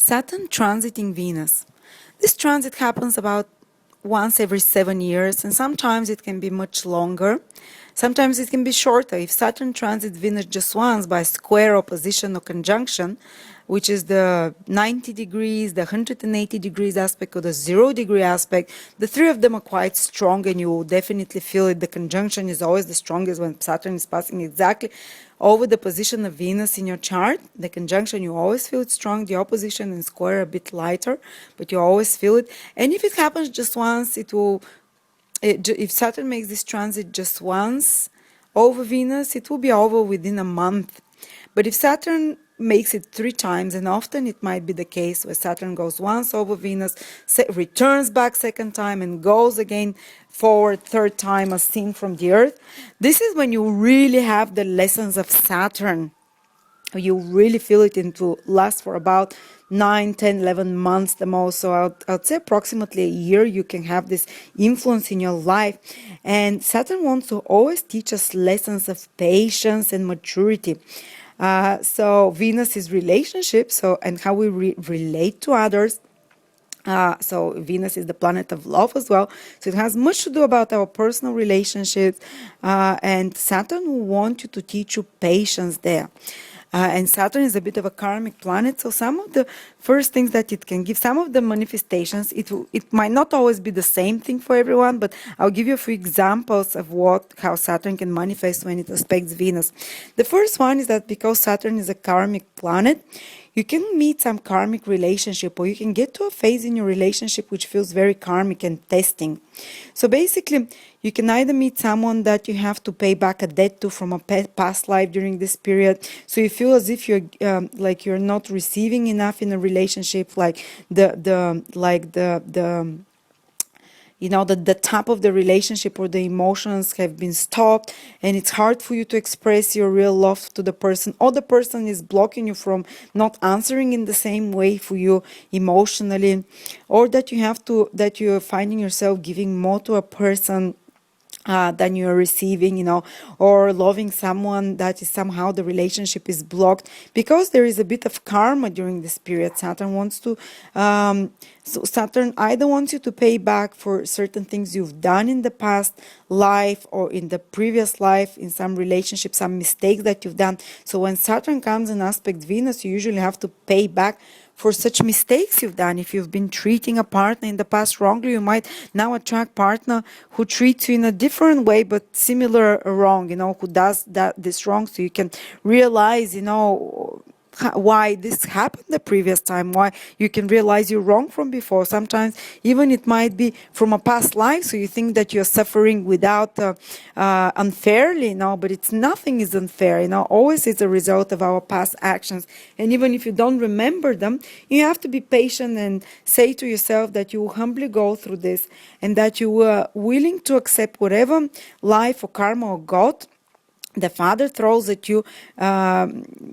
Saturn transiting Venus. This transit happens about once every 7 years, and sometimes it can be much longer. Sometimes it can be shorter. If Saturn transits Venus just once by square, opposition, or conjunction, which is the 90 degrees, the 180 degrees aspect, or the 0 degree aspect, the three of them are quite strong, and you will definitely feel it. The conjunction is always the strongest when Saturn is passing exactly over the position of Venus in your chart. The conjunction, you always feel it strong. The opposition and square are a bit lighter, but you always feel it. And if it happens just once, if Saturn makes this transit just once over Venus, it will be over within a month. But if Saturn makes it 3 times, and often it might be the case where Saturn goes once over Venus, returns back second time, and goes again forward third time as seen from the Earth, this is when you really have the lessons of Saturn. You really feel it, and to last for about 9, 10, 11 months the most. So I'd say approximately a year you can have this influence in your life. And Saturn wants to always teach us lessons of patience and maturity. So Venus is relationship, and how we relate to others. So Venus is the planet of love as well. So it has much to do about our personal relationships. And Saturn will want you to teach you patience there. And Saturn is a bit of a karmic planet, so some of the first things that it can give, some of the manifestations, it might not always be the same thing for everyone, but I'll give you a few examples of how Saturn can manifest when it aspects Venus. The first one is that because Saturn is a karmic planet, you can meet some karmic relationship, or you can get to a phase in your relationship which feels very karmic and testing. So basically, you can either meet someone that you have to pay back a debt to from a past life during this period. So you feel as if you're not receiving enough in a relationship, like the top of the relationship or the emotions have been stopped, and it's hard for you to express your real love to the person, or the person is blocking you from not answering in the same way for you emotionally, or that you're finding yourself giving more to a person than you're receiving, or loving someone that is somehow the relationship is blocked because there is a bit of karma during this period. So Saturn either wants you to pay back for certain things you've done in the past life or in the previous life, in some relationship, some mistakes that you've done. So when Saturn comes in aspect Venus, you usually have to pay back for such mistakes you've done. If you've been treating a partner in the past wrongly, you might now attract partner who treats you in a different way but similar wrong, who does this wrong, so you can realize, why this happened the previous time, why you can realize you're wrong from before. Sometimes even it might be from a past life, so you think that you're suffering without unfairly, but it's nothing is unfair, always is a result of our past actions. And even if you don't remember them, you have to be patient and say to yourself that you will humbly go through this, and that you were willing to accept whatever life or karma or God the Father throws at you,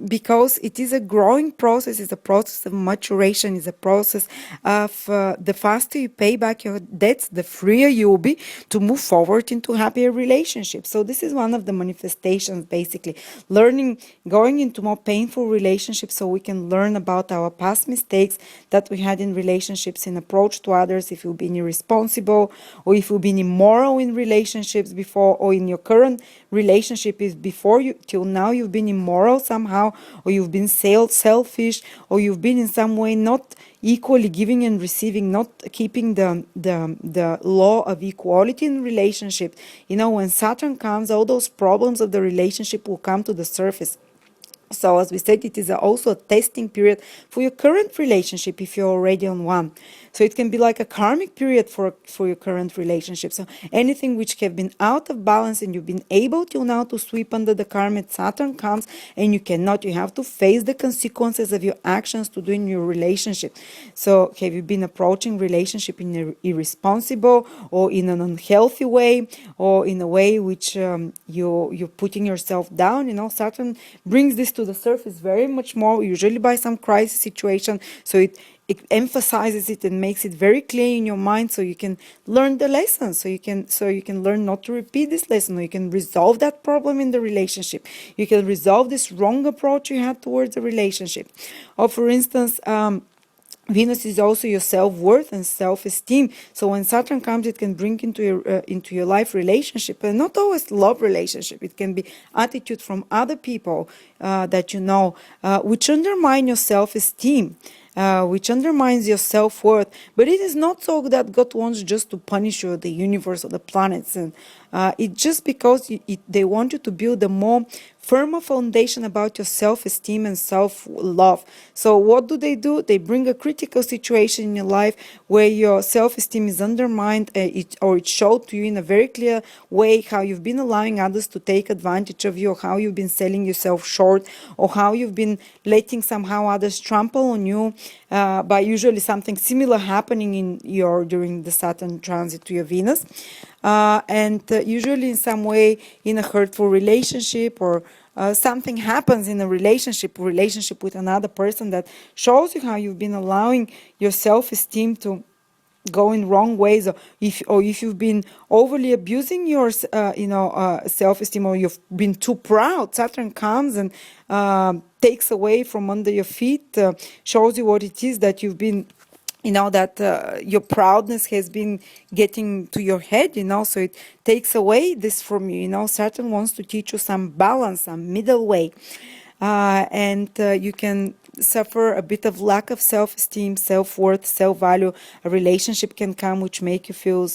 because it is a growing process, it's a process of maturation, it's a process of the faster you pay back your debts, the freer you will be to move forward into happier relationships. So this is one of the manifestations, basically. Going into more painful relationships so we can learn about our past mistakes that we had in relationships, in approach to others, if you've been irresponsible, or if you've been immoral in relationships before, or in your current relationship is before you till now you've been immoral somehow, or you've been selfish, or you've been in some way not equally giving and receiving, not keeping the law of equality in relationship. When Saturn comes, all those problems of the relationship will come to the surface. So as we said, it is also a testing period for your current relationship if you're already on one. So it can be like a karmic period for your current relationship. So anything which have been out of balance and you've been able till now to sweep under the karmic, Saturn comes and you have to face the consequences of your actions to do in your relationship. So have you been approaching relationship in an irresponsible or in an unhealthy way, or in a way which you're putting yourself down? Saturn brings this to the surface very much more, usually by some crisis situation. So it emphasizes it and makes it very clear in your mind, so you can learn the lesson, so you can learn not to repeat this lesson, or you can resolve that problem in the relationship. You can resolve this wrong approach you had towards the relationship. Or for instance, Venus is also your self-worth and self-esteem. So when Saturn comes, it can bring into your life relationship, and not always love relationship. It can be attitude from other people that you know, which undermine your self-esteem. Which undermines your self-worth. But it is not so that God wants just to punish you, the universe or the planets, and it's just because they want you to build a more firmer foundation about your self-esteem and self-love. So what do? They bring a critical situation in your life where your self-esteem is undermined, or it showed to you in a very clear way how you've been allowing others to take advantage of you, or how you've been selling yourself short, or how you've been letting somehow others trample on you, by usually something similar happening during the Saturn transit to your Venus. And usually in some way in a hurtful relationship, or something happens in a relationship with another person that shows you how you've been allowing your self-esteem to go in wrong ways, or if you've been overly abusing your self-esteem, or you've been too proud. Saturn comes and takes away from under your feet, shows you what it is that you've been, that your proudness has been getting to your head, so it takes away this from you. Saturn wants to teach you some balance, some middle way. And you can suffer a bit of lack of self-esteem, self-worth, self-value. A relationship can come which make you feel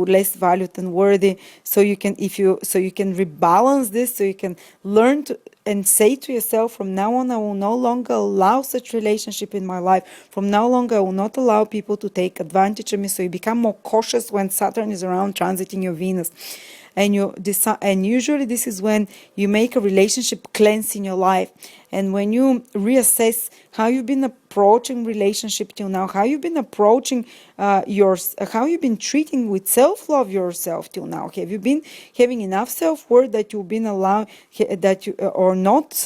less valued and worthy. So you can rebalance this. So you can learn to and say to yourself, from now on, I will no longer allow such relationship in my life. From now on, I will not allow people to take advantage of me. So you become more cautious when Saturn is around transiting your Venus. And usually this is when you make a relationship cleanse in your life, and when you reassess how you've been approaching relationship till now, how you've been approaching how you've been treating with self-love yourself till now. Have you been having enough self-worth that you've been allowing or not,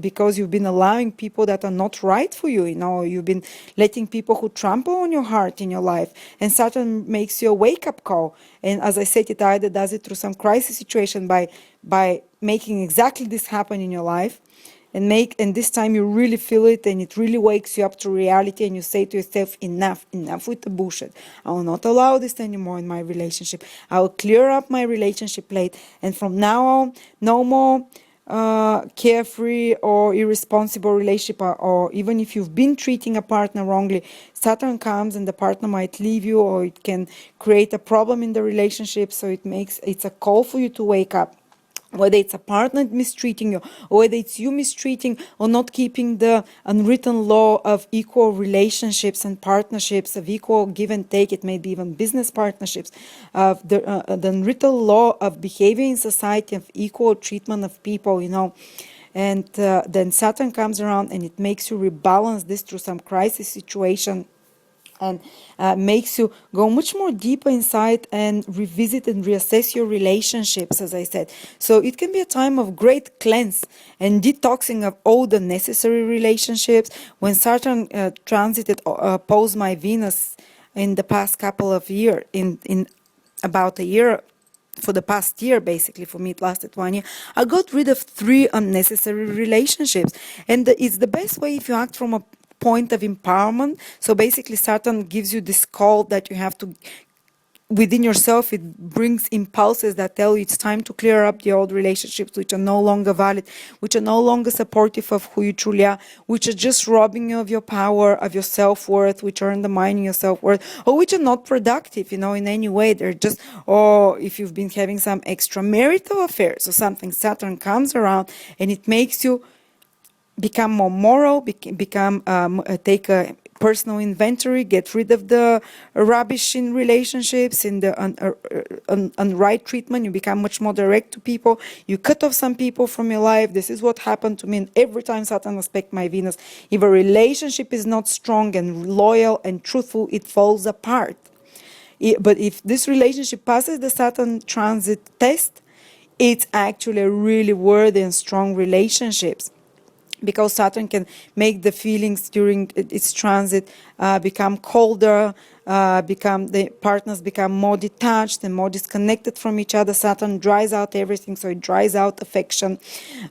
because you've been allowing people that are not right for you, you've been letting people who trample on your heart in your life. And Saturn makes you a wake-up call, and as I said, it either does it through some crisis situation by making exactly this happen in your life, and this time you really feel it, and it really wakes you up to reality, and you say to yourself, enough with the bullshit. I will not allow this anymore in my relationship. I will clear up my relationship plate, and from now on, no more carefree or irresponsible relationship, or even if you've been treating a partner wrongly, Saturn comes and the partner might leave you, or it can create a problem in the relationship. So it's a call for you to wake up. Whether it's a partner mistreating you, or whether it's you mistreating or not keeping the unwritten law of equal relationships and partnerships, of equal give and take, it may be even business partnerships, of the unwritten law of behavior in society, of equal treatment of people, and then Saturn comes around and it makes you rebalance this through some crisis situation, and makes you go much more deeper inside and revisit and reassess your relationships, as I said. So it can be a time of great cleanse and detoxing of all the necessary relationships. When Saturn transited opposed my Venus in the past couple of years, in about a year, for the past year, basically, for me it lasted 1 year, I got rid of 3 unnecessary relationships. And it's the best way if you act from a point of empowerment. So basically Saturn gives you this call that you have to, within yourself, it brings impulses that tell you it's time to clear up the old relationships which are no longer valid, which are no longer supportive of who you truly are, which are just robbing you of your power, of your self-worth, which are undermining your self-worth, or which are not productive, in any way. They're just, or if you've been having some extramarital affairs or something, Saturn comes around and it makes you become more moral, take a personal inventory, get rid of the rubbish in relationships, in the unright treatment. You become much more direct to people. You cut off some people from your life. This is what happened to me. And every time Saturn aspect my Venus, if a relationship is not strong and loyal and truthful, it falls apart. But if this relationship passes the Saturn transit test, it's actually a really worthy and strong relationships, because Saturn can make the feelings during its transit become colder, the partners become more detached and more disconnected from each other. Saturn dries out everything, so it dries out affection.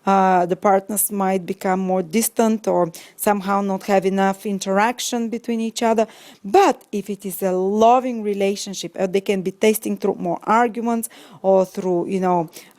The partners might become more distant or somehow not have enough interaction between each other. But if it is a loving relationship, they can be testing through more arguments or through,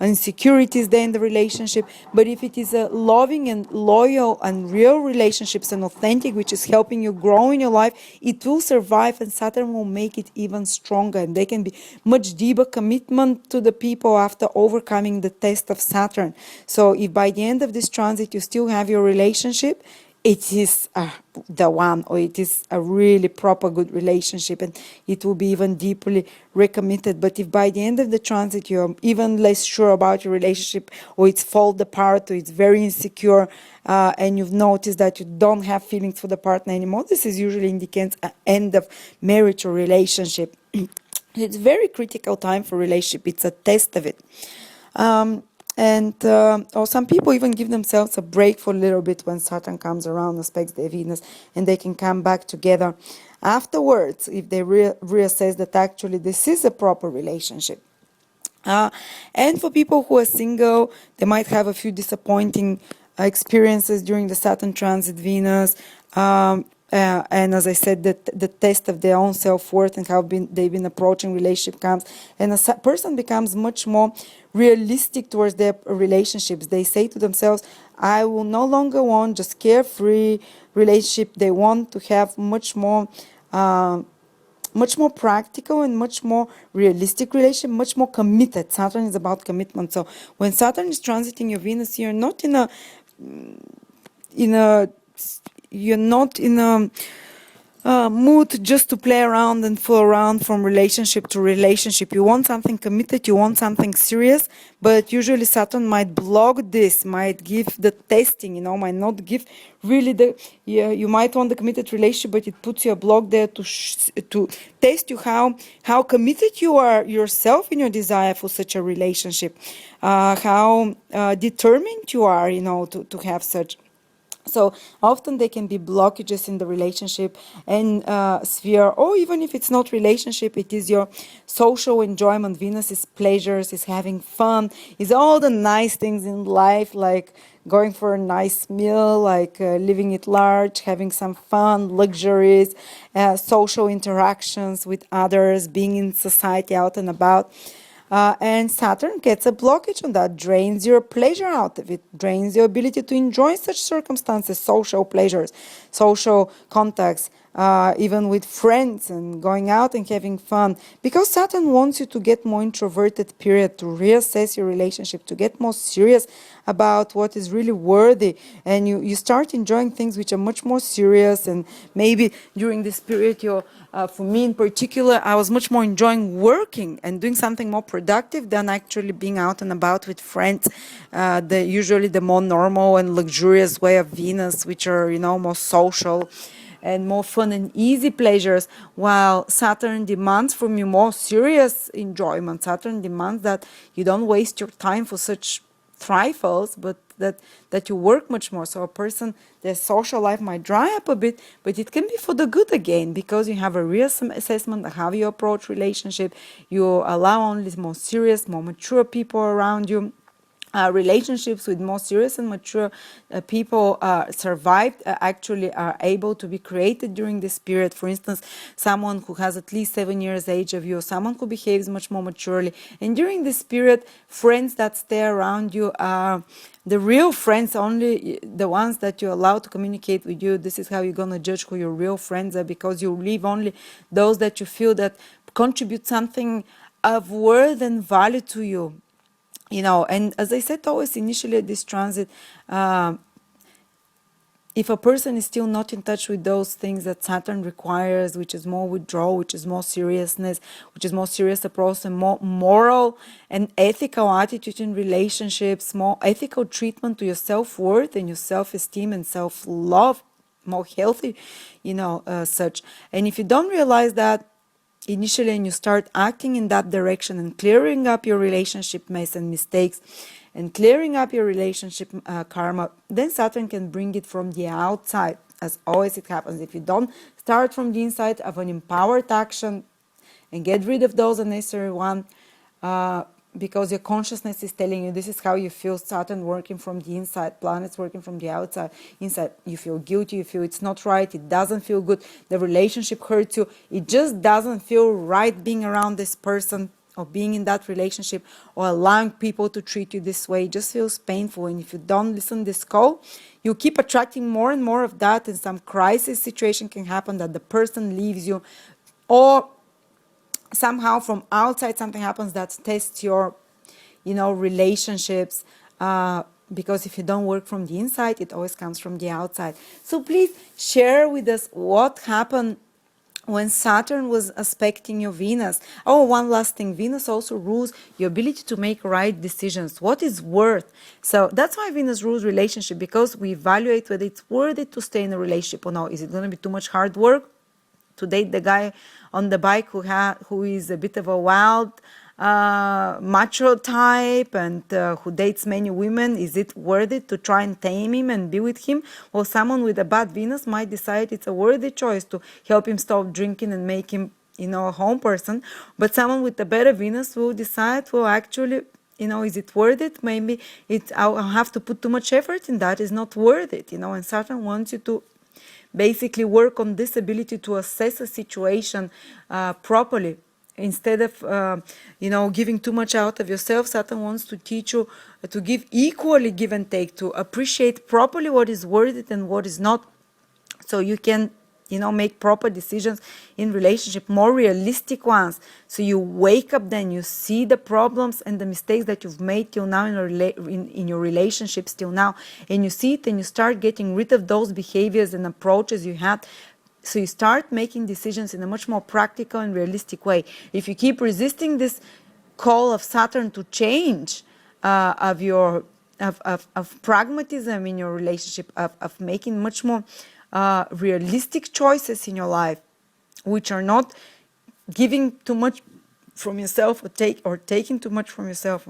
insecurities there in the relationship. But if it is a loving and loyal and real relationships and authentic, which is helping you grow in your life, it will survive, and Saturn will make it even stronger. And there can be much deeper commitment to the people after overcoming the test of Saturn. So if by the end of this transit you still have your relationship, it is the one, or it is a really proper good relationship, and it will be even deeply recommitted. But if by the end of the transit you're even less sure about your relationship, or it's fallen apart, or it's very insecure, and you've noticed that you don't have feelings for the partner anymore, this is usually indicates an end of marriage or relationship. It's a very critical time for relationship. It's a test of it. Or some people even give themselves a break for a little bit when Saturn comes around, aspects their Venus, and they can come back together afterwards if they reassess that actually this is a proper relationship. And for people who are single, they might have a few disappointing experiences during the Saturn transit Venus. And as I said, the test of their own self-worth and how they've been approaching relationship comes. And a person becomes much more realistic towards their relationships. They say to themselves, I will no longer want just carefree relationship. They want to have much more practical and much more realistic relationship, much more committed. Saturn is about commitment. So when Saturn is transiting your Venus, you're not in a mood just to play around and fool around from relationship to relationship. You want something committed, you want something serious, but usually Saturn might block this, might give the testing, might not give really you might want the committed relationship, but it puts you a block there to test you how committed you are yourself in your desire for such a relationship, how determined you are, to have such. So often there can be blockages in the relationship and sphere, or even if it's not relationship, it is your social enjoyment. Venus is pleasures, is having fun, is all the nice things in life, like going for a nice meal, like living it large, having some fun, luxuries, social interactions with others, being in society out and about. And Saturn gets a blockage on that, drains your pleasure out of it, drains your ability to enjoy such circumstances, social pleasures, social contacts, even with friends and going out and having fun. Because Saturn wants you to get more introverted period, to reassess your relationship, to get more serious about what is really worthy. And you start enjoying things which are much more serious. And maybe during this period, for me in particular, I was much more enjoying working and doing something more productive than actually being out and about with friends. Usually the more normal and luxurious way of Venus, which are, more social and more fun and easy pleasures, while Saturn demands from you more serious enjoyment. Saturn demands that you don't waste your time for such trifles, but that you work much more. So a person, their social life might dry up a bit, but it can be for the good again, because you have a real assessment of how you approach relationship. You allow only more serious, more mature people around you. Relationships with more serious and mature people survived, actually are able to be created during this period. For instance, someone who has at least 7 years age of you, someone who behaves much more maturely. And during this period, friends that stay around you are the real friends, only the ones that you allow to communicate with you. This is how you're going to judge who your real friends are, because you leave only those that you feel that contribute something of worth and value to you. And as I said always initially at this transit, if a person is still not in touch with those things that Saturn requires, which is more withdrawal, which is more seriousness, which is more serious approach and more moral and ethical attitude in relationships, more ethical treatment to your self-worth and your self-esteem and self-love, more healthy, such. And if you don't realize that initially, and you start acting in that direction and clearing up your relationship mess and mistakes and clearing up your relationship karma, then Saturn can bring it from the outside. as always it happens. If you don't start from the inside of an empowered action and get rid of those unnecessary ones, because your consciousness is telling you this is how you feel. Saturn working from the inside, planets working from the outside. Inside, you feel guilty, you feel it's not right, it doesn't feel good, the relationship hurts you, it just doesn't feel right being around this person or being in that relationship or allowing people to treat you this way. It just feels painful. And if you don't listen to this call, you keep attracting more and more of that, and some crisis situation can happen that the person leaves you, or somehow from outside something happens that tests your relationships, because if you don't work from the inside, it always comes from the outside. So please share with us what happened when Saturn was aspecting your Venus. Oh, one last thing, Venus also rules your ability to make right decisions, what is worth. So that's why Venus rules relationship, because we evaluate whether it's worth it to stay in a relationship or not. Is it going to be too much hard work to date the guy on the bike who is a bit of a wild macho type, and who dates many women? Is it worth it to try and tame him and be with him? Well, someone with a bad Venus might decide it's a worthy choice to help him stop drinking and make him a home person. But someone with a better Venus will decide, well, actually, is it worth it? Maybe I'll have to put too much effort in that. It's not worth it, and Saturn wants you to basically work on this ability to assess a situation properly. Instead of giving too much out of yourself, Saturn wants to teach you to give equally, give and take, to appreciate properly what is worth it and what is not, so you can make proper decisions in relationship, more realistic ones. So you wake up, then you see the problems and the mistakes that you've made till now in your relationships till now, and you see it and you start getting rid of those behaviors and approaches you had. So you start making decisions in a much more practical and realistic way. If you keep resisting this call of Saturn to change, of pragmatism in your relationship, of making much more realistic choices in your life, which are not giving too much from yourself or taking too much from yourself,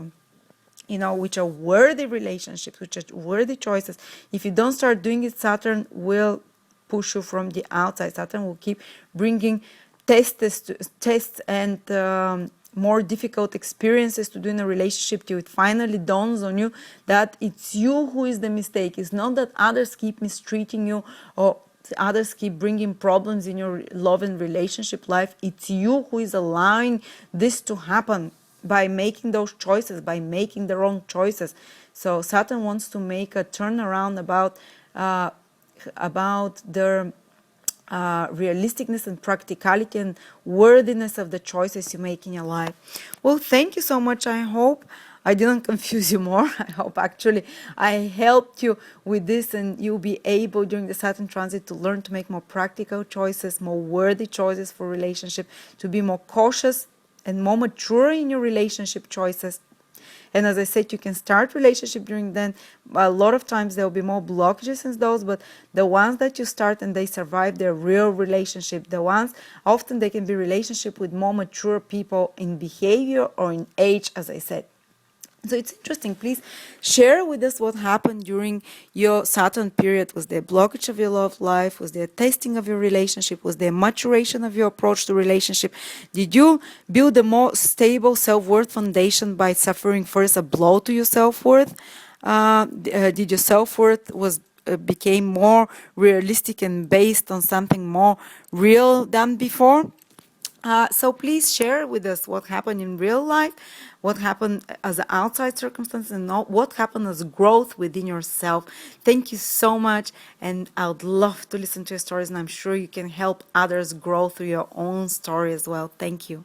which are worthy relationships, which are worthy choices. If you don't start doing it, Saturn will push you from the outside. Saturn will keep bringing tests and more difficult experiences to do in a relationship till it finally dawns on you that it's you who is the mistake. It's not that others keep mistreating you or others keep bringing problems in your love and relationship life. It's you who is allowing this to happen by making those choices, by making the wrong choices. So Saturn wants to make a turnaround about the realisticness and practicality and worthiness of the choices you make in your life. Well, thank you so much. I hope I didn't confuse you more. I hope actually I helped you with this, and you'll be able during the Saturn transit to learn to make more practical choices, more worthy choices for relationship, to be more cautious and more mature in your relationship choices. And as I said, you can start relationship during then. A lot of times there will be more blockages in those, but the ones that you start and they survive, they're real relationship. The ones, often they can be relationship with more mature people in behavior or in age, as I said. So it's interesting. Please share with us what happened during your Saturn period. Was there a blockage of your love life? Was there a testing of your relationship? Was there a maturation of your approach to relationship? Did you build a more stable self-worth foundation by suffering first a blow to your self-worth? Did your self-worth became more realistic and based on something more real than before? So please share with us what happened in real life, what happened as an outside circumstance, and what happened as growth within yourself. Thank you so much, and I would love to listen to your stories, and I'm sure you can help others grow through your own story as well. Thank you.